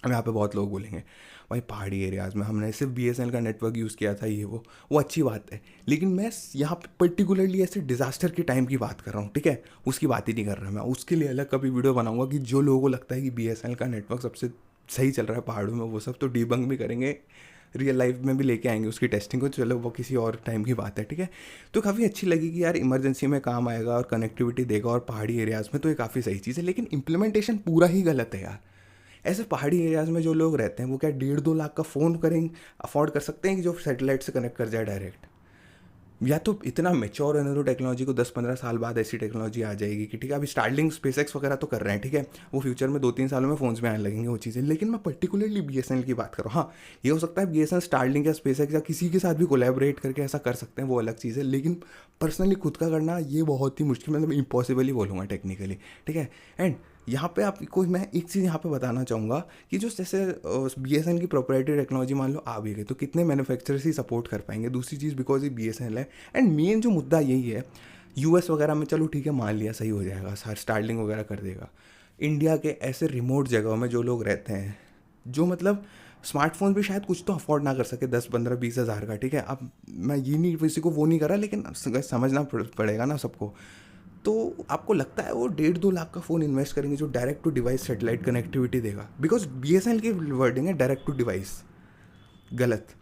अब यहाँ पे बहुत लोग बोलेंगे भाई पहाड़ी एरियाज़ में हमने सिर्फ BSNL का नेटवर्क यूज़ किया था, ये वो अच्छी बात है, लेकिन मैं यहाँ पे पर्टिकुलरली ऐसे डिज़ास्टर के टाइम की बात कर रहा हूँ। ठीक है, उसकी बात ही नहीं कर रहा मैं, उसके लिए अलग कभी वीडियो बनाऊंगा कि जो लोगों को लगता है कि BSNL का नेटवर्क सबसे सही चल रहा है पहाड़ों में, वो सब तो डीबंक भी करेंगे, रियल लाइफ में भी लेके आएंगे उसकी टेस्टिंग को। चलो वो किसी और टाइम की बात है। ठीक है, तो काफ़ी अच्छी लगी कि यार इमरजेंसी में काम आएगा और कनेक्टिविटी देगा और पहाड़ी एरियाज़ में, तो ये काफ़ी सही चीज़ है, लेकिन इम्प्लीमेंटेशन पूरा ही गलत है यार। ऐसे पहाड़ी एरियाज़ में जो लोग रहते हैं वो क्या 1.5-2 लाख का फ़ोन करेंगे, अफोर्ड कर सकते हैं कि जो सैटेलाइट से कनेक्ट कर जाए डायरेक्ट? या तो इतना मेच्योर होने दो टेक्नोलॉजी को, 10-15 साल बाद ऐसी टेक्नोलॉजी आ जाएगी कि ठीक है, अभी स्टारलिंक स्पेसएक्स वगैरह तो कर रहे हैं। ठीक है, वो फ्यूचर में 2-3 सालों में फ़ोन्स में आने लगेंगे वो चीज़ें, लेकिन मैं पर्टिकुलरली BSNL की बात कर रहा हूँ। हाँ, ये हो सकता है BSNL स्टारलिंक या स्पेसएक्स या किसी के साथ भी कोलैबोरेट करके ऐसा कर सकते हैं, वो अलग चीज़ है, लेकिन पर्सनली खुद का करना ये बहुत ही मुश्किल, मतलब इम्पॉसिबल ही बोलूँगा टेक्निकली। ठीक है, एंड यहाँ पे आपको मैं एक चीज़ यहाँ पे बताना चाहूँगा कि जो जैसे BSNL की प्रोप्राइटरी टेक्नोलॉजी मान लो आ भी गई, तो कितने मैन्युफैक्चरर्स ही सपोर्ट कर पाएंगे। दूसरी चीज़, बिकॉज ये BSNL है, एंड मेन जो मुद्दा यही है, US वगैरह में चलो ठीक है मान लिया सही हो जाएगा, स्टारलिंक वगैरह कर देगा। इंडिया के ऐसे रिमोट जगहों में जो लोग रहते हैं, जो मतलब स्मार्टफोन भी शायद कुछ तो अफोर्ड ना कर सके, 10-15-20 हज़ार का। ठीक है, अब मैं ये नहीं किसी को वो नहीं कर रहा, लेकिन समझना पड़ेगा ना सबको। तो आपको लगता है वो 1.5-2 लाख का फ़ोन इन्वेस्ट करेंगे जो direct to device satellite connectivity देगा? बिकॉज BSNL की वर्डिंग है डायरेक्ट टू डिवाइस, गलत।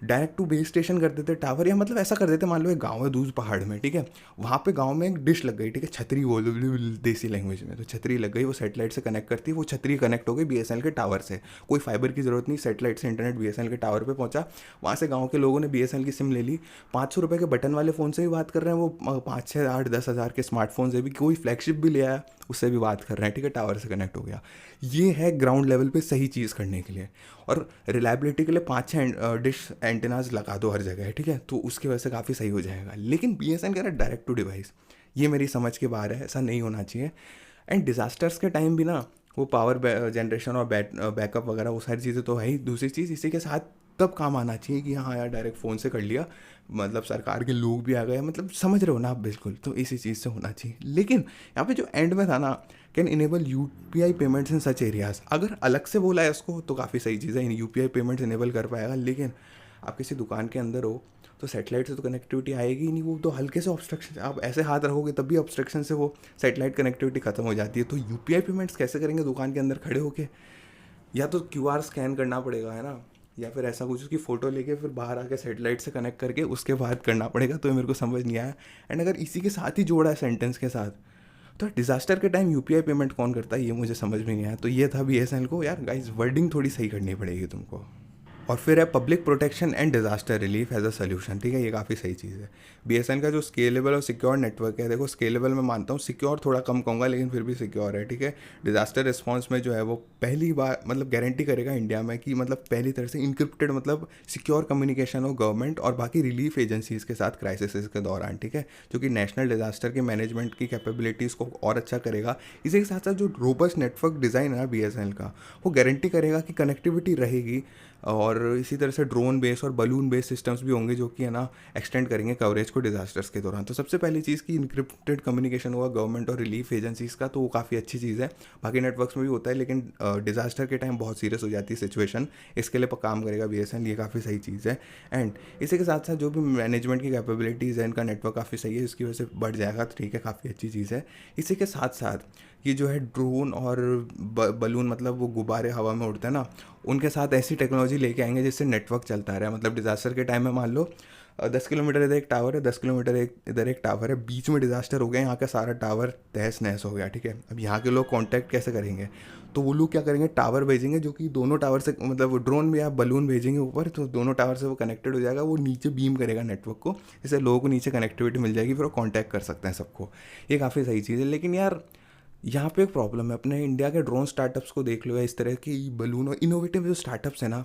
डायरेक्ट टू बेस स्टेशन कर देते टावर, या मतलब ऐसा कर देते, मान लो एक गांव है दूर पहाड़ में, ठीक है, वहाँ पे गांव में एक डिश लग गई, ठीक है, छतरी बोल दो देसी लैंग्वेज में, तो छतरी लग गई, वो सेटेलाइट से कनेक्ट करती है, वो छतरी कनेक्ट हो गई बीएसएनएल के टावर से, कोई फाइबर की ज़रूरत नहीं, सेटेलाइट से इंटरनेट बीएसएनएल के टावर पे पहुंचा, वहाँ से गाँव के लोगों ने बीएसएनएल की सिम ले ली, 500 रुपये के बटन वाले फ़ोन से भी बात कर रहे हैं वो, 5, 6, 8, 10 हज़ार के स्मार्टफोन से भी, कोई फ्लैगशिप भी ले आया उससे भी बात कर रहे हैं, ठीक है, टावर से कनेक्ट हो गया। ये है ग्राउंड लेवल पे सही चीज़ करने के लिए। और रिलायबिलिटी के लिए 5-6 डिश एंटेनाज लगा दो हर जगह, ठीक है, तो उसकी वजह से काफ़ी सही हो जाएगा। लेकिन बीएसएन कह रहा है डायरेक्ट टू डिवाइस, ये मेरी समझ के बाहर है, ऐसा नहीं होना चाहिए। एंड डिज़ास्टर्स के टाइम भी ना वो पावर जनरेशन और बैकअप वगैरह वो सारी चीज़ें तो है ही। दूसरी चीज़ इसी के साथ तब काम आना चाहिए कि हाँ यार डायरेक्ट फ़ोन से कर लिया, मतलब सरकार के लोग भी आ गए, मतलब समझ रहे हो ना आप, बिल्कुल, तो इसी चीज़ से होना चाहिए। लेकिन यहाँ पे जो एंड में था ना, can enable UPI payments in such areas, अगर अलग से बोला है उसको तो काफ़ी सही चीज़ है, यूपीआई पेमेंट्स इनेबल कर पाएगा। लेकिन आप किसी दुकान के अंदर हो तो सेटेलाइट से तो कनेक्टिविटी आएगी ही नहीं, वो तो हल्के से ऑब्स्ट्रक्शन, आप ऐसे हाथ रखोगे तब भी ऑब्स्ट्रक्शन से वो सेटेलाइट कनेक्टिविटी खत्म हो जाती है। तो यूपीआई पेमेंट्स कैसे करेंगे दुकान के अंदर खड़े होके? या तो क्यूआर स्कैन करना पड़ेगा, है ना, या फिर ऐसा कुछ उसकी फ़ोटो लेके फिर बाहर आके सेटेलाइट से कनेक्ट करके उसके बाद करना पड़ेगा। तो ये मेरे को समझ नहीं आया। एंड अगर इसी के साथ ही जोड़ा है सेंटेंस के साथ, तो डिज़ास्टर के टाइम यूपीआई पेमेंट कौन करता है, ये मुझे समझ में नहीं आया। तो ये था बीएसएनएल को, यार गाइस वर्डिंग थोड़ी सही करनी पड़ेगी तुमको। और फिर है public protection and disaster relief as a solution, ठीक है, ये काफ़ी सही चीज़ है। बीएसएनएल का जो स्केलेबल और सिक्योर नेटवर्क है, देखो स्केलेबल मैं मानता हूँ, सिक्योर थोड़ा कम कहूँगा लेकिन फिर भी सिक्योर है, ठीक है। डिजास्टर रिस्पॉन्स में जो है वो पहली बार मतलब गारंटी करेगा इंडिया में कि मतलब पहली तरह से इंक्रिप्टेड मतलब सिक्योर कम्युनिकेशन हो गवर्नमेंट और बाकी रिलीफ एजेंसीज के साथ क्राइसिस के दौरान, ठीक है, जो कि नेशनल डिजास्टर के मैनेजमेंट की कैपेबिलिटीज़ को और अच्छा करेगा। इसी के साथ साथ जो रोबस्ट नेटवर्क डिज़ाइन है बीएसएनएल का, वो गारंटी करेगा कि कनेक्टिविटी रहेगी, और इसी तरह से ड्रोन बेस और बलून बेस सिस्टम्स भी होंगे जो कि है ना एक्सटेंड करेंगे कवरेज को डिजास्टर्स के दौरान। तो सबसे पहली चीज़ की इंक्रिप्टेड कम्युनिकेशन हुआ गवर्नमेंट और रिलीफ एजेंसीज का, तो वो काफ़ी अच्छी चीज़ है। बाकी नेटवर्क्स में भी होता है लेकिन डिजास्टर के टाइम बहुत सीरियस हो जाती है सिचुएशन, इसके लिए काम करेगा बीएसएनएल, ये काफ़ी सही चीज़ है। एंड इसी के साथ साथ जो भी मैनेजमेंट की कैपेबिलिटीज़ है इनका नेटवर्क काफ़ी सही है, इसकी वजह से बढ़ जाएगा, तो ठीक है, काफ़ी अच्छी चीज़ है। इसी के साथ साथ ये जो है ड्रोन और बलून मतलब वो गुब्बारे हवा में उड़ते हैं ना, उनके साथ ऐसी टेक्नोलॉजी लेके आएंगे जिससे नेटवर्क चलता रहे। मतलब डिज़ास्टर के टाइम में मान लो 10 किलोमीटर इधर एक टावर है, 10 किलोमीटर इधर एक टावर है, बीच में डिज़ास्टर हो गया, यहाँ का सारा टावर तहस नहस हो गया, ठीक है। अब यहाँ के लोग कांटेक्ट कैसे करेंगे? तो वो लोग क्या करेंगे, टावर भेजेंगे जो कि दोनों टावर से, मतलब ड्रोन भी आप बलून भेजेंगे ऊपर तो दोनों टावर से वो कनेक्टेड हो जाएगा, वो नीचे बीम करेगा नेटवर्क को, जिससे लोगों को नीचे कनेक्टिविटी मिल जाएगी, फिर वो कॉन्टैक्ट कर सकते हैं सबको। ये काफ़ी सही चीज़ है। लेकिन यार यहाँ पे एक प्रॉब्लम है, अपने इंडिया के ड्रोन स्टार्टअप्स को देख लो या इस तरह की बलून और इनोवेटिव जो स्टार्टअप्स हैं ना,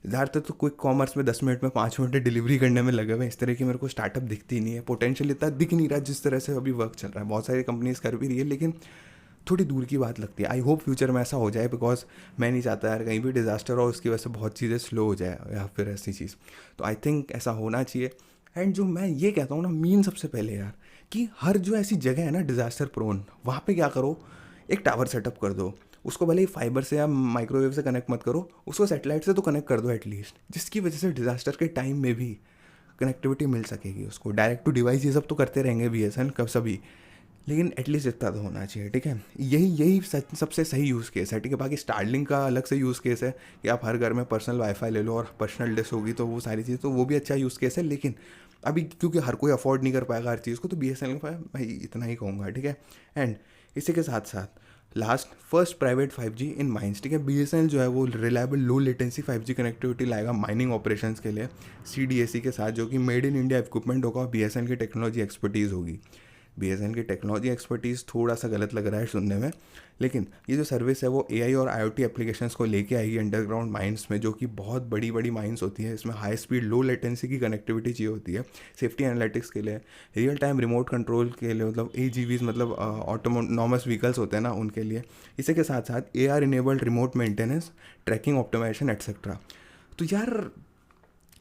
ज़्यादातर तो क्विक कॉमर्स में 10 मिनट में 5 मिनट में डिलीवरी करने में लगे हुए हैं। इस तरह की मेरे को स्टार्टअप दिखती नहीं है, पोटेंशियल इतना दिख नहीं रहा जिस तरह से अभी वर्क चल रहा है। बहुत सारी कंपनीज कर भी रही है लेकिन थोड़ी दूर की बात लगती है। आई होप फ्यूचर में ऐसा हो जाए, बिकॉज मैं नहीं चाहता यार कहीं भी डिज़ास्टर हो उसकी वजह से बहुत चीज़ें स्लो हो जाए या फिर ऐसी चीज़। तो आई थिंक ऐसा होना चाहिए। एंड जो मैं ये कहता हूँ ना, मीन सबसे पहले यार, कि हर जो ऐसी जगह है ना डिज़ास्टर प्रोन, वहाँ पे क्या करो, एक टावर सेटअप कर दो। उसको भले ही फाइबर से या माइक्रोवेव से कनेक्ट मत करो, उसको सेटेलाइट से तो कनेक्ट कर दो एटलीस्ट, जिसकी वजह से डिज़ास्टर के टाइम में भी कनेक्टिविटी मिल सकेगी उसको। डायरेक्ट टू डिवाइस ये सब तो करते रहेंगे बीएसएनएल कब सभी, लेकिन एटलीस्ट इतना तो होना चाहिए, ठीक है। यही यही सबसे सही यूज़ केस है, ठीक है। बाकी स्टारलिंक का अलग से यूज़ केस है कि आप हर घर में पर्सनल वाईफाई ले लो और पर्सनल डिश होगी, तो वो सारी चीज़, तो वो भी अच्छा यूज़ केस है। लेकिन अभी क्योंकि हर कोई अफोर्ड नहीं कर पाएगा हर चीज़ को, तो बीएसएनएल का भाई इतना ही कहूँगा, ठीक है। एंड इसी के साथ साथ लास्ट, फर्स्ट प्राइवेट 5G इन माइंस, ठीक है। बीएसएनएल जो है वो reliable low latency 5G connectivity लाएगा माइनिंग ऑपरेशंस के लिए सीडीएसी के साथ, जो कि मेड इन इंडिया इक्विपमेंट होगा और बीएसएनएल की टेक्नोलॉजी एक्सपर्टीज़ होगी। बीएसएनएल की टेक्नोलॉजी एक्सपर्टीज़ थोड़ा सा गलत लग रहा है सुनने में, लेकिन ये जो सर्विस है वो एआई और आईओटी एप्लीकेशंस को लेके आएगी अंडरग्राउंड माइंस में, जो कि बहुत बड़ी बड़ी माइंस होती हैं। इसमें हाई स्पीड लो लेटेंसी की कनेक्टिविटी चाहिए होती है, सेफ्टी एनालिटिक्स के लिए, रियल टाइम रिमोट कंट्रोल के लिए, मतलब एजीवीज मतलब ऑटोनॉमस व्हीकल्स होते हैं ना उनके लिए। इसी के साथ साथ AR enabled remote maintenance, tracking, optimisation etcetera. तो यार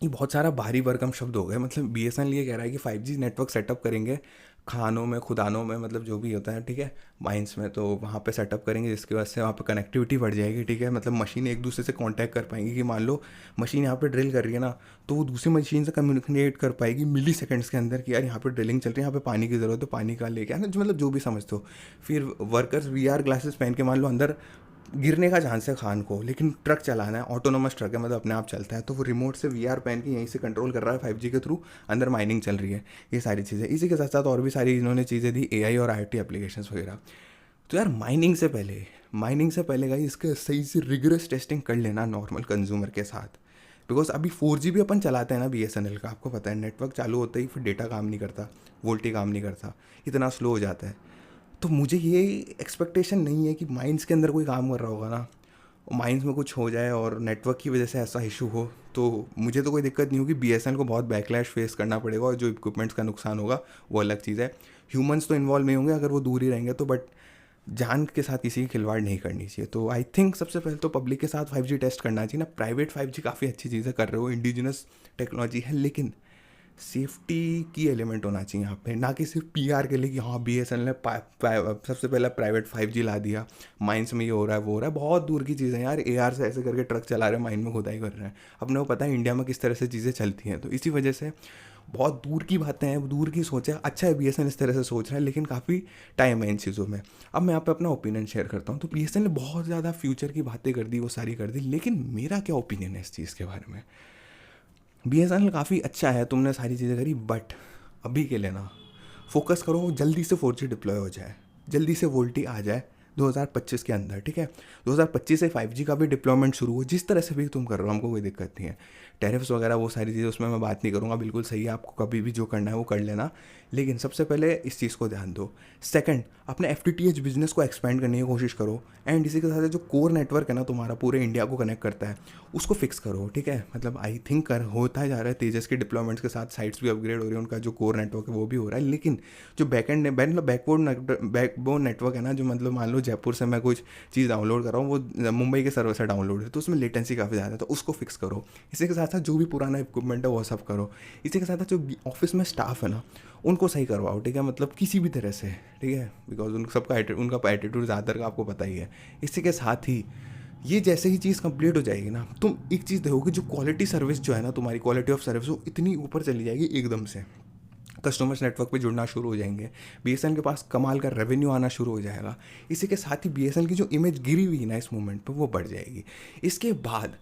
ये बहुत सारा भारी भरकम शब्द हो गए। मतलब बीएसएनएल ये कह रहा है कि 5G नेटवर्क सेटअप करेंगे खानों में, खुदानों में, मतलब जो भी होता है, ठीक है, माइंस में, तो वहाँ पे सेटअप करेंगे जिसकी वजह से वहाँ पे कनेक्टिविटी बढ़ जाएगी, ठीक है। मतलब मशीन एक दूसरे से कांटेक्ट कर पाएंगी, कि मान लो मशीन यहाँ पे ड्रिल कर रही है ना, तो वो दूसरी मशीन से कम्युनिकेट कर पाएगी मिली सेकेंड्स के अंदर कि यार यहाँ पे ड्रिलिंग चल रही है, यहाँ पे पानी की ज़रूरत है, पानी का लेके आना, जो मतलब जो भी समझते हो। फिर वर्कर्स वीआर ग्लासेस पहन के मान लो अंदर गिरने का चांस है खान को, लेकिन ट्रक चलाना है, ऑटोनोमस ट्रक है, मतलब अपने आप चलता है, तो वो रिमोट से वीआर पहन के यहीं से कंट्रोल कर रहा है 5G के थ्रू, अंदर माइनिंग चल रही है, ये सारी चीज़ें। इसी के साथ साथ और भी सारी इन्होंने चीज़ें दी, एआई और आईटी एप्लीकेशंस वगैरह। तो यार माइनिंग से पहले का इसका सही से रिगरस टेस्टिंग कर लेना नॉर्मल कंज्यूमर के साथ। बिकॉज अभी 4G भी अपन चलाते हैं ना BSNL का, आपको पता है नेटवर्क चालू होता ही फिर डेटा काम नहीं करता, वोल्टी काम नहीं करता, इतना स्लो हो जाता है। तो मुझे ये एक्सपेक्टेशन नहीं है कि माइंस के अंदर कोई काम कर रहा होगा ना, माइंस में कुछ हो जाए और नेटवर्क की वजह से ऐसा इशू हो, तो मुझे तो कोई दिक्कत नहीं होगी। BSNL को बहुत बैकलैश फेस करना पड़ेगा और जो इक्विपमेंट्स का नुकसान होगा वो अलग चीज़ है। ह्यूमंस तो इन्वॉल्व नहीं होंगे अगर वो दूर ही रहेंगे तो, बट जान के साथ किसी की खिलवाड़ नहीं करनी चाहिए। तो आई थिंक सबसे पहले तो पब्लिक के साथ 5G टेस्ट करना चाहिए ना। प्राइवेट 5G काफ़ी अच्छी चीज़ें कर रहे हो, इंडिजिनस टेक्नोलॉजी है, लेकिन सेफ्टी की एलिमेंट होना चाहिए यहाँ पे, ना कि सिर्फ पीआर के लिए कि हाँ BSNL ने सबसे पहले प्राइवेट 5G ला दिया, माइंस में ये हो रहा है वो हो रहा है। बहुत दूर की चीज़ें यार, AR से ऐसे करके ट्रक चला रहे हैं, माइन में खुदाई कर रहे हैं। अपने को पता है इंडिया में किस तरह से चीज़ें चलती हैं, तो इसी वजह से बहुत दूर की बातें हैं, दूर की सोच है। अच्छा है BSNL इस तरह से सोच रहा है, लेकिन काफ़ी टाइम है इन चीज़ों में। अब मैं यहाँ पे अपना ओपिनियन शेयर करता हूँ। तो BSNL ने बहुत ज़्यादा फ्यूचर की बातें कर दी, वो सारी कर दी, लेकिन मेरा क्या ओपिनियन है इस चीज़ के बारे में। BSNL काफ़ी अच्छा है, तुमने सारी चीज़ें करी, बट अभी के लिए ना फोकस करो, जल्दी से 4G डिप्लॉय हो जाए, जल्दी से वोल्टी आ जाए 2025 के अंदर, ठीक है। 2025 से 5G का भी डिप्लॉयमेंट शुरू हो, जिस तरह से भी तुम कर रहे हो, हमको कोई दिक्कत नहीं है। टैरिफ्स वगैरह वो सारी चीज़ें उसमें मैं बात नहीं करूँगा, बिल्कुल सही है, आपको कभी भी जो करना है वो कर लेना, लेकिन सबसे पहले इस चीज़ को ध्यान दो। सेकंड, अपने FTTH बिजनेस को एक्सपेंड करने की कोशिश करो, एंड इसी के साथ जो कोर नेटवर्क है ना तुम्हारा, पूरे इंडिया को कनेक्ट करता है, उसको फिक्स करो, ठीक है। मतलब आई थिंक कर होता जा रहा है, तेजस के डिप्लॉयमेंट्स के साथ साइट्स भी अपग्रेड हो रही है, उनका जो कोर नेटवर्क है वो भी हो रहा है, लेकिन जो बैकएंड मतलब बैकबोन नेटवर्क है ना, जो मतलब मान लो जयपुर से मैं कुछ चीज़ डाउनलोड कर रहा हूँ, वो मुंबई के सर्वर से डाउनलोड है, तो उसमें लेटेंसी काफ़ी ज़्यादा है, तो उसको फिक्स करो। इसी के साथ साथ जो भी पुराना इक्विपमेंट है वो सब करो। इसी के साथ साथ जो ऑफिस में स्टाफ है ना, उनको सही करवाओ, ठीक है, मतलब किसी भी तरह से, ठीक है, बिकॉज उन सबका उनका एटीट्यूड ज़्यादातर का आपको पता ही है। इसी के साथ ही ये जैसे ही चीज़ कंप्लीट हो जाएगी ना, तुम एक चीज़ देखोगे, जो क्वालिटी सर्विस जो है ना, तुम्हारी क्वालिटी ऑफ सर्विस वो इतनी ऊपर चली जाएगी एकदम से। कस्टमर्स नेटवर्क पे जुड़ना शुरू हो जाएंगे, BSNL के पास कमाल का रेवेन्यू आना शुरू हो जाएगा। इसी के साथ ही BSNL की जो इमेज गिरी हुई है ना इस मोमेंट पे, वो बढ़ जाएगी। इसके बाद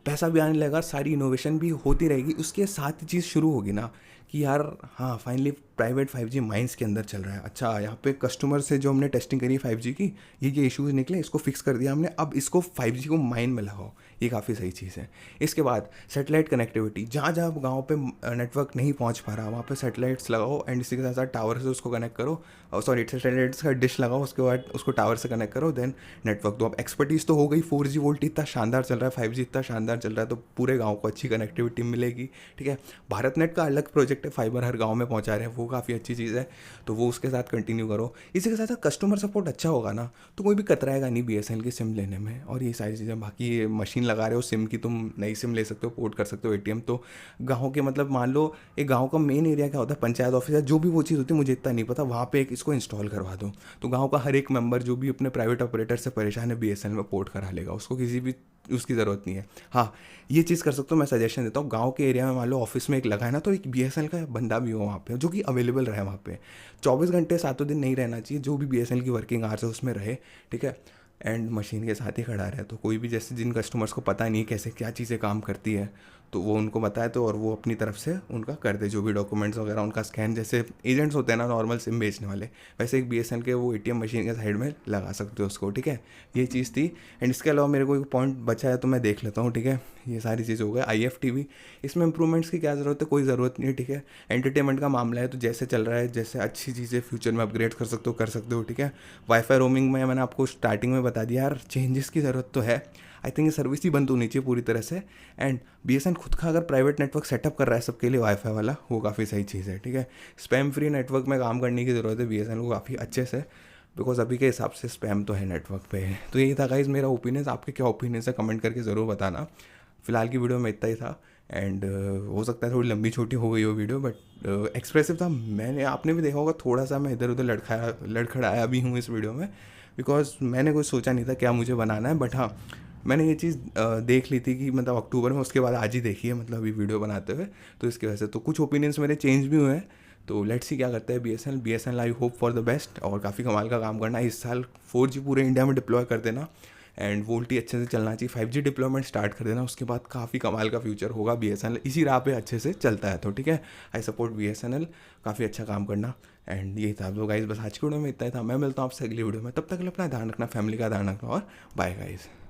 पैसा भी आने लगेगा, सारी इनोवेशन भी होती रहेगी। उसके साथ ही चीज़ शुरू होगी ना कि यार हाँ फाइनली प्राइवेट 5G माइंस के अंदर चल रहा है। अच्छा, यहाँ पे कस्टमर से जो हमने टेस्टिंग करी 5G की, ये इश्यूज़ निकले, इसको फिक्स कर दिया हमने, अब इसको 5G को माइन में लगाओ, ये काफ़ी सही चीज़ है। इसके बाद सेटेलाइट कनेक्टिविटी, जहाँ जहाँ गाँव पे नेटवर्क नहीं पहुँच पा रहा वहाँ पे सेटेलाइट्स लगाओ, एंड इसी के साथ साथ टावर से उसको कनेक्ट करो, सॉरी सेटेलाइट्स का डिश लगाओ, उसके बाद उसको टावर से कनेक्ट करो, देन नेटवर्क दो। अब एक्सपर्टीज़ तो हो गई, 4G वोल्ट इतना शानदार चल रहा है, 5G इतना शानदार चल रहा है, तो पूरे गाँव को अच्छी कनेक्टिविटी मिलेगी, ठीक है। भारत नेट का अलग प्रोजेक्ट है, फाइबर हर गाँव में पहुँचा रहे हैं, वो काफ़ी अच्छी चीज़ है, तो वो उसके साथ कंटिन्यू करो। इसी के साथ साथ कस्टमर सपोर्ट अच्छा होगा ना, तो कोई भी कतराएगा नहीं BSNL की सिम लेने में, और ये सारी चीज़ें। बाकी मशीन लगा रहे हो सिम की, तुम नई सिम ले सकते हो, पोर्ट कर सकते हो ATM, तो गाँव के मतलब मान लो एक गाँव का मेन एरिया क्या होता है, पंचायत ऑफिस है, जो भी वो चीज़ होती है मुझे इतना नहीं पता, वहाँ पे एक इसको इंस्टॉल करवा दो, तो गाँव का हर एक मेंबर जो भी अपने प्राइवेट ऑपरेटर से परेशान है BSNL में पोर्ट करा लेगा, उसको किसी भी उसकी ज़रूरत नहीं है। हाँ, ये चीज़ कर सकते हो, मैं सजेशन देता हूँ, गांव के एरिया में मान लो ऑफिस में एक लगा है ना, तो एक BSNL का बंदा भी हो वहाँ पे, जो कि अवेलेबल रहे वहाँ पे, 24 घंटे 7 दिन नहीं रहना चाहिए, जो भी BSNL की वर्किंग आवर्स है उसमें रहे, ठीक है। एंड मशीन के साथ ही खड़ा रहे, तो कोई भी जैसे जिन कस्टमर्स को पता नहीं कैसे क्या चीज़ें काम करती है, तो वो उनको बताए, तो और वो अपनी तरफ से उनका कर दे, जो भी डॉक्यूमेंट्स वगैरह उनका स्कैन, जैसे एजेंट्स होते हैं ना नॉर्मल सिम बेचने वाले, वैसे एक BSNL के वो ATM मशीन के साइड में लगा सकते हो उसको, ठीक है। ये चीज़ थी। एंड इसके अलावा मेरे को एक पॉइंट बचा है तो मैं देख लेता हूँ, ठीक है। ये सारी चीज़ हो गई। IFTV, इसमें इंप्रूवमेंट्स की क्या ज़रूरत है, कोई ज़रूरत नहीं है, ठीक है। एंटरटेनमेंट का मामला है, तो जैसे चल रहा है, जैसे अच्छी चीज़ें फ्यूचर में अपग्रेड कर सकते हो, ठीक है। वाईफाई रोमिंग में मैंने आपको स्टार्टिंग में बता दिया यार, चेंजेस की ज़रूरत तो है। आई थिंक ये सर्विस ही बंद होनी चाहिए पूरी तरह से। एंड BSNL खुद का अगर प्राइवेट नेटवर्क सेटअप कर रहा है सबके लिए वाईफाई वाला, वो काफ़ी सही चीज़ है, ठीक है। स्पैम फ्री नेटवर्क में काम करने की ज़रूरत है BSNL को काफ़ी अच्छे से, बिकॉज अभी के हिसाब से स्पैम तो है नेटवर्क पे। तो यही था गाइस मेरा ओपिनियन, आपके क्या ओपिनियन है कमेंट करके ज़रूर बताना। फिलहाल की वीडियो में इतना ही था, एंड हो सकता है थोड़ी लंबी छोटी हो गई हो वीडियो, बट एक्सप्रेसिव था। मैंने आपने भी देखा होगा थोड़ा सा मैं इधर उधर लड़खड़ाया भी हूँ इस वीडियो में, बिकॉज मैंने कुछ सोचा नहीं था क्या मुझे बनाना है, बट हाँ मैंने ये चीज़ देख ली थी कि मतलब अक्टूबर में, उसके बाद आज ही देखी है, मतलब अभी वीडियो बनाते हुए, तो इसकी वजह से तो कुछ ओपिनियंस मेरे चेंज भी हुए हैं। तो लेट्स सी क्या करता है BSNL। I hope for the best, और काफ़ी कमाल का काम करना है इस साल। 4G पूरे इंडिया में डिप्लॉय कर देना, एंड वोल्टी अच्छे से चलना चाहिए, 5G डिप्लॉयमेंट स्टार्ट कर देना, उसके बाद काफ़ी कमाल का फ्यूचर होगा। BSNL इसी राह पे अच्छे से चलता है, तो ठीक है, आई सपोर्ट BSNL, काफ़ी अच्छा काम करना। एंड यही था तो गाइज़, बस आज की वीडियो में इतना ही था। मैं मिलता हूँ आपसे अगली वीडियो में, तब तक के लिए अपना ध्यान रखना, फैमिली का ध्यान रखना, और बाय गाइज़।